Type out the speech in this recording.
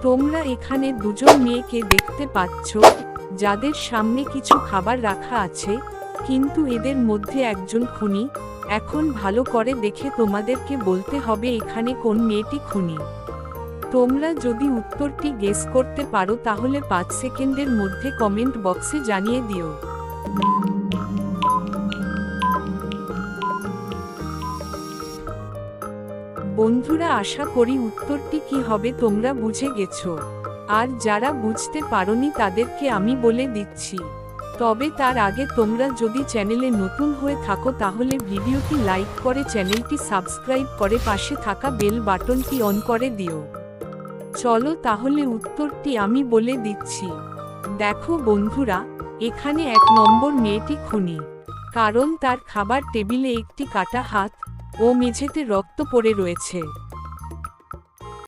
তোমরা এখানে দুজন মেয়েকে দেখতে পাচ্ছ, যাদের সামনে কিছু খাবার রাখা আছে, কিন্তু এদের মধ্যে একজন খুনি। এখন ভালো করে দেখে তোমাদেরকে বলতে হবে এখানে কোন মেয়েটি খুনি। তোমরা যদি উত্তরটি গেস করতে পারো তাহলে 5 সেকেন্ডের মধ্যে কমেন্ট বক্সে জানিয়ে দিও। বন্ধুরা, আশা করি উত্তরটি কি হবে তোমরা বুঝে গেছো। আর যারা বুঝতে পারোনি তাদেরকে আমি বলে দিচ্ছি। তবে তার আগে তোমরা যদি চ্যানেলে নতুন হয়ে থাকো তাহলে ভিডিওটি লাইক করে চ্যানেলটি সাবস্ক্রাইব করে পাশে থাকা বেল বাটনটি অন করে দিও। চলো তাহলে উত্তরটি আমি বলে দিচ্ছি। দেখো বন্ধুরা, এখানে 1 নম্বর মেয়েটি খুনি, কারণ তার খাবার টেবিলে একটি কাটা হাত ও মেঝেতে রক্ত পড়ে রয়েছে।